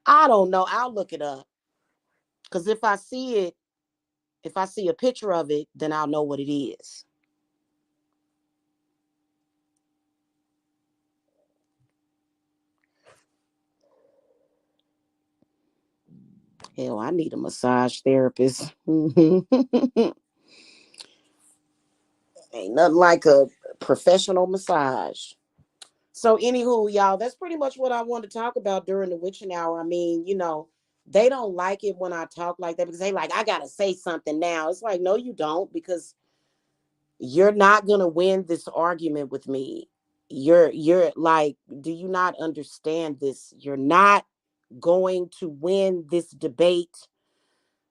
I don't know. I'll look it up. Because if I see a picture of it, then I'll know what it is. Hell, I need a massage therapist. Ain't nothing like a professional massage. So, anywho, y'all, that's pretty much what I wanted to talk about during the witching hour. I mean, they don't like it when I talk like that because they like, I gotta say something now. It's like, no, you don't, because you're not gonna win this argument with me. You're like, do you not understand this? You're not going to win this debate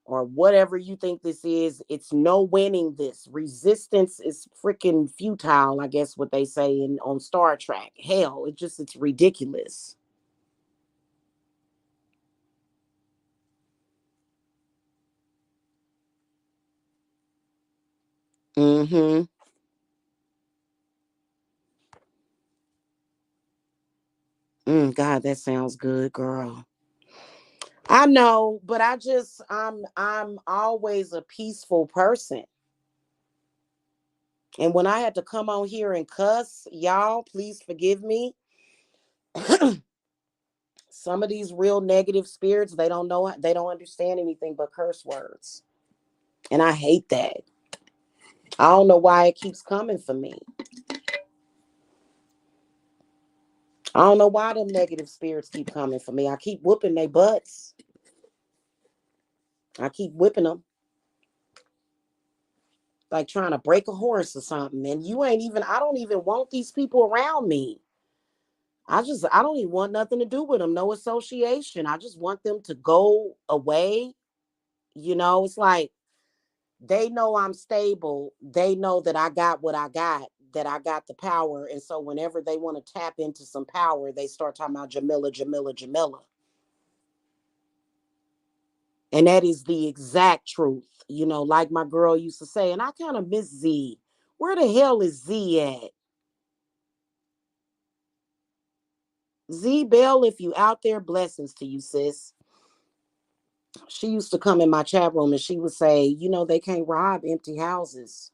or whatever you think this is. It's no winning this. Resistance is freaking futile, I guess what they say on Star Trek. Hell, it's ridiculous. Mm-hmm. God, that sounds good, girl. I know, but I'm always a peaceful person. And when I had to come on here and cuss, y'all, please forgive me. Some of these real negative spirits, they don't understand anything but curse words. And I hate that. I don't know why it keeps coming for me. I don't know why them negative spirits keep coming for me. I keep whooping their butts. I keep whipping them like trying to break a horse or something. And I don't even want these people around me. I don't even want nothing to do with them. No association. I just want them to go away. It's like they know I'm stable. They know that I got what I got, that I got the power. And so whenever they want to tap into some power, they start talking about Jamila, Jamila, Jamila. And that is the exact truth. Like my girl used to say, and I kind of miss Z. Where the hell is Z at? Z Bell, if you out there, blessings to you, sis. She used to come in my chat room and she would say, they can't rob empty houses.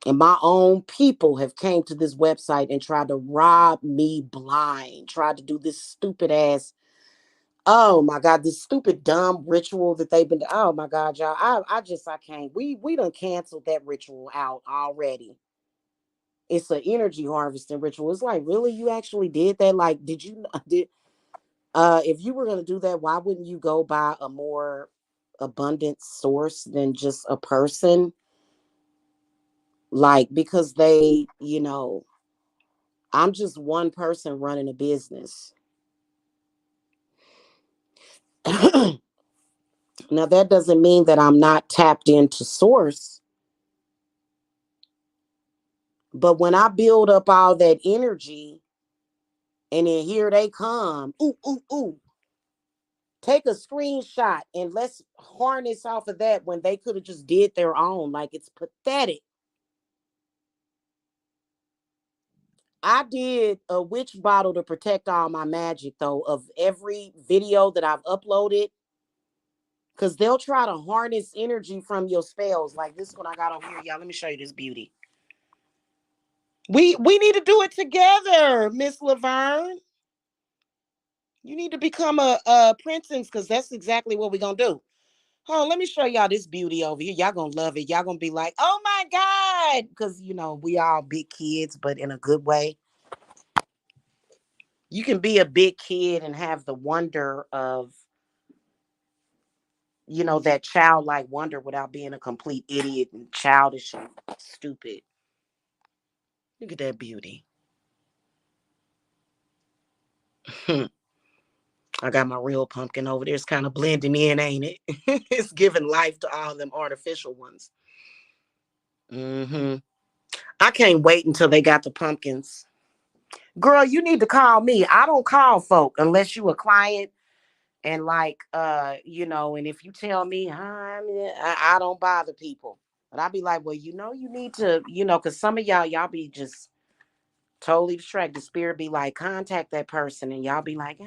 And my own people have came to this website and tried to rob me blind, tried to do this stupid ass, oh my God, this stupid dumb ritual that they've been, oh my God, y'all. I can't. We done canceled that ritual out already. It's an energy harvesting ritual. It's like, really, you actually did that? Like, did if you were gonna do that, why wouldn't you go by a more abundant source than just a person? Like, because I'm just one person running a business. Now, that doesn't mean that I'm not tapped into source, but when I build up all that energy and then here they come, ooh, ooh, ooh, take a screenshot and let's harness off of that when they could have just did their own. Like, it's pathetic. I did a witch bottle to protect all my magic, though, of every video that I've uploaded, because they'll try to harness energy from your spells. Like this one I got over here, y'all. Let me show you this beauty. We need to do it together, Miss Laverne. You need to become a princess, because that's exactly what we're gonna do. Oh, let me show y'all this beauty over here. Y'all gonna love it. Y'all gonna be like, oh my God. Because we all big kids, but in a good way. You can be a big kid and have the wonder of, that childlike wonder without being a complete idiot and childish and stupid. Look at that beauty. I got my real pumpkin over there. It's kind of blending in, ain't it? It's giving life to all them artificial ones. Hmm. I can't wait until they got the pumpkins. Girl, you need to call me. I don't call folk unless you a client and like and if you tell me I don't bother people. But I'll be like, well, you need to, because some of y'all be just totally distracted. Spirit be like, contact that person, and y'all be like,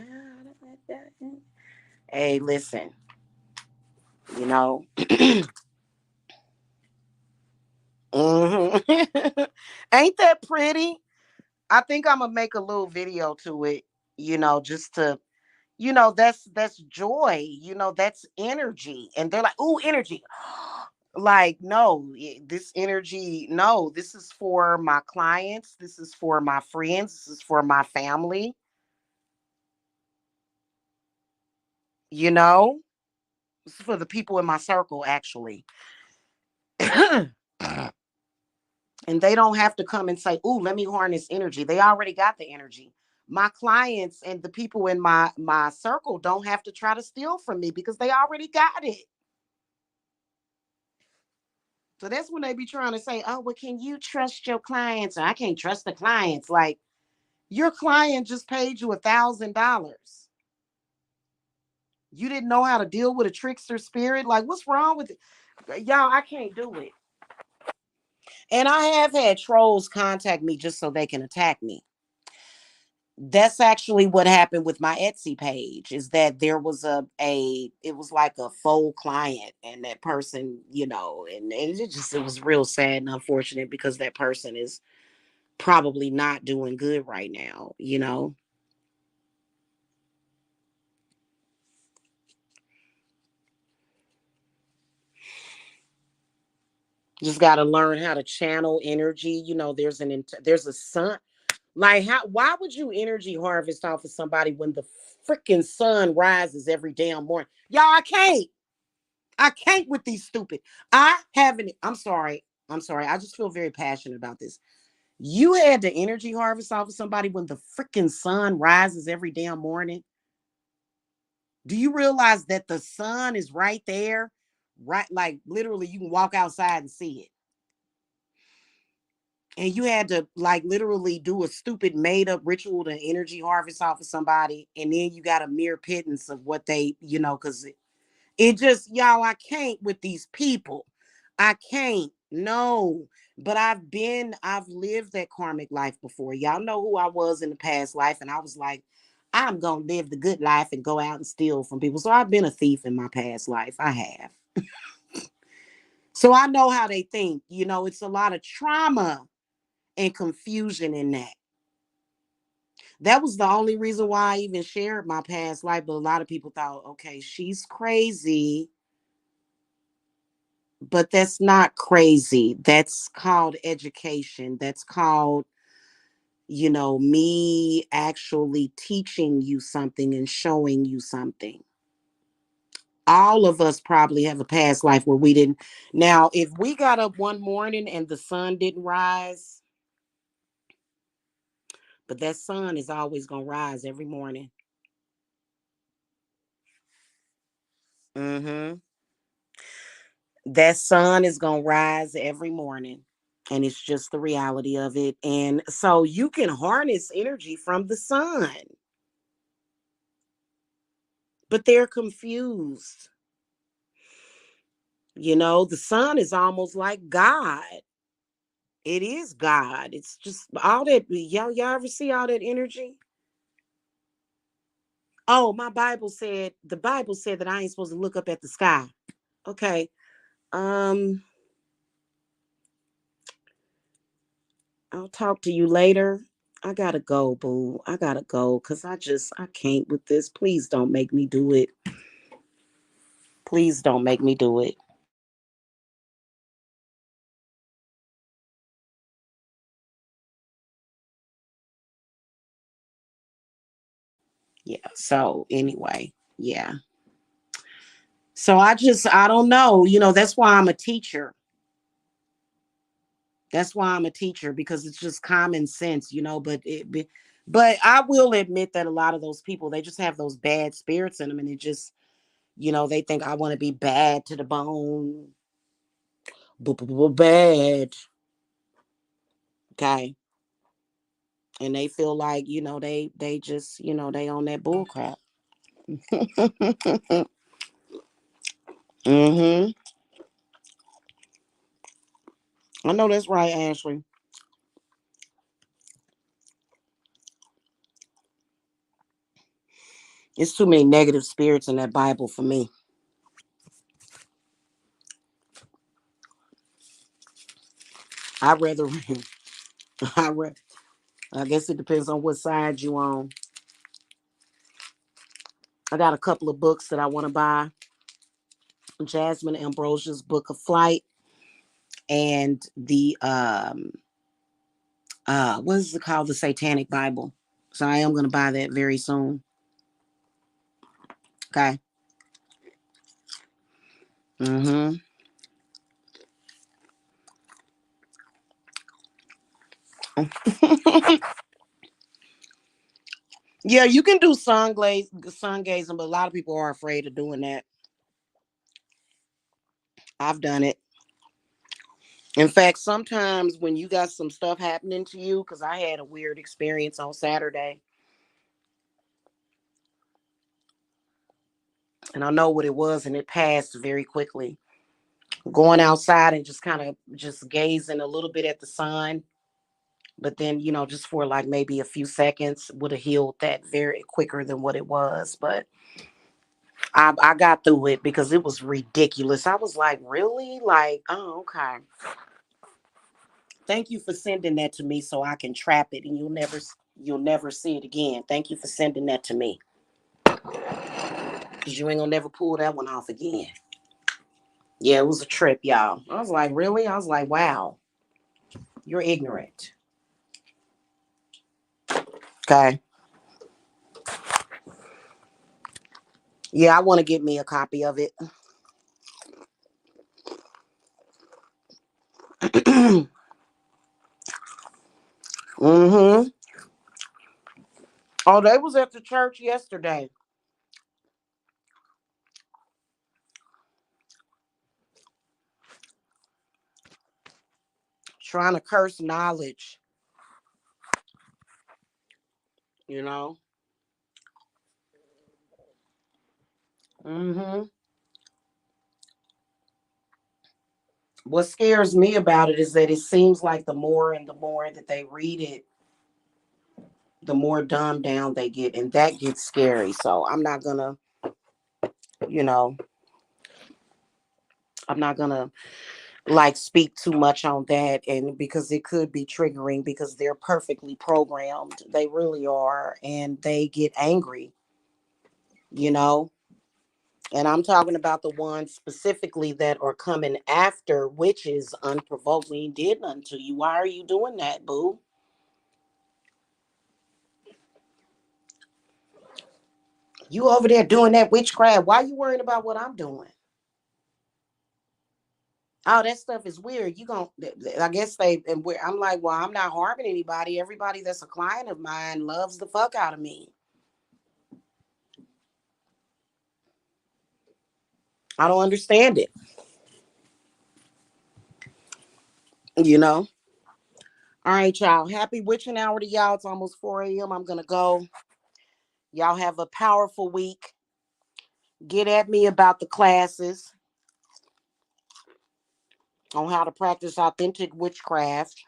hey, listen, you know. Mhm. Ain't that pretty? I think I'm gonna make a little video to it, just to, that's joy, that's energy. And they're like, ooh, energy. Like, no, this energy, no, this is for my clients, this is for my friends, this is for my family, you know, this is for the people in my circle, actually. And they don't have to come and say, ooh, let me harness energy. They already got the energy. My clients and the people in my circle don't have to try to steal from me because they already got it. So that's when they be trying to say, oh, well, can you trust your clients? Or I can't trust the clients. Like, your client just paid you $1,000. You didn't know how to deal with a trickster spirit. Like, what's wrong with it? Y'all, I can't do it. And I have had trolls contact me just so they can attack me. That's actually what happened with my Etsy page, is that there was it was like a faux client, and that person, and it was real sad and unfortunate because that person is probably not doing good right now. Just got to learn how to channel energy. There's a sun. Like, why would you energy harvest off of somebody when the freaking sun rises every damn morning? Y'all, I can't with these stupid. I'm sorry. I just feel very passionate about this. You had the energy harvest off of somebody when the freaking sun rises every damn morning. Do you realize that the sun is right there? Right, like literally, you can walk outside and see it. And you had to like literally do a stupid made up ritual to energy harvest off of somebody. And then you got a mere pittance of what they, because it just, y'all, I can't with these people. I can't. No. But I've lived that karmic life before. Y'all know who I was in the past life. And I was like, I'm going to live the good life and go out and steal from people. So I've been a thief in my past life. I have. So I know how they think. It's a lot of trauma and confusion in that. That was the only reason why I even shared my past life. But a lot of people thought, okay, she's crazy. But that's not crazy. That's called education. That's called, me actually teaching you something and showing you something. All of us probably have a past life where we didn't. Now, if we got up one morning and the sun didn't rise, but that sun is always going to rise every morning. Mm-hmm. That sun is going to rise every morning. And it's just the reality of it. And so you can harness energy from the sun, but they're confused. The sun is almost like God. It is God. It's just all that. Y'all ever see all that energy? Oh, the Bible said that I ain't supposed to look up at the sky. Okay. Um, I'll talk to you later. I gotta go, boo. I gotta go because I can't with this. Please don't make me do it. Please don't make me do it. Yeah. So anyway, yeah. So I don't know. That's why I'm a teacher. That's why I'm a teacher because it's just common sense. But I will admit that a lot of those people, they just have those bad spirits in them, and it just, they think I want to be bad to the bone, bad, okay, and they feel like they just they on that bull crap. Mm-hmm. I know that's right, Ashley. It's too many negative spirits in that Bible for me. I rather, I re- I guess it depends on what side you on. I got a couple of books that I want to buy. Jasmine Ambrosia's Book of Flight and the what is it called? The Satanic Bible. So I am gonna buy that very soon. Okay. Mm-hmm. Yeah, you can do sun gazing, but a lot of people are afraid of doing that. I've done it. In fact, sometimes when you got some stuff happening to you, because I had a weird experience on Saturday, and I know what it was, and it passed very quickly. Going outside and just kind of just gazing a little bit at the sun, but then just for like maybe a few seconds would have healed that very quicker than what it was. But I got through it because it was ridiculous. I was like, really? Like, oh, okay. Thank you for sending that to me so I can trap it and you'll never see it again. Thank you for sending that to me because you ain't gonna never pull that one off again. Yeah, it was a trip, y'all. I was like, really? I was like, wow, you're ignorant. Okay. Yeah, I want to get me a copy of it. Mm-hmm. Oh, they was at the church yesterday trying to curse knowledge, you know? Mm-hmm. What scares me about it is that it seems like the more and the more that they read it, the more dumbed down they get, and that gets scary. So you know, I'm not gonna like speak too much on that, and because it could be triggering because they're perfectly programmed. They really are, and they get angry, you know. And I'm talking about the ones specifically that are coming after witches unprovoked. We ain't did nothing to you. Why are you doing that, boo? You over there doing that witchcraft. Why you worried about what I'm doing? Oh, that stuff is weird. You gon' I guess they and where I'm like, well, I'm not harming anybody. Everybody that's a client of mine loves the fuck out of me. I don't understand it. You know? All right, y'all. Happy witching hour to y'all. It's almost 4 a.m. I'm gonna go. Y'all have a powerful week. Get at me about the classes on how to practice authentic witchcraft.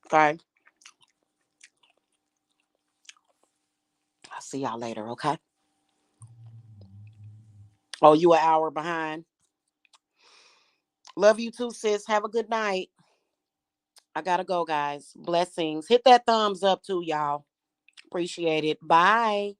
Okay. I'll see y'all later, okay? Oh, you an hour behind. Love you too, sis. Have a good night. I gotta go, guys. Blessings. Hit that thumbs up too, y'all. Appreciate it. Bye.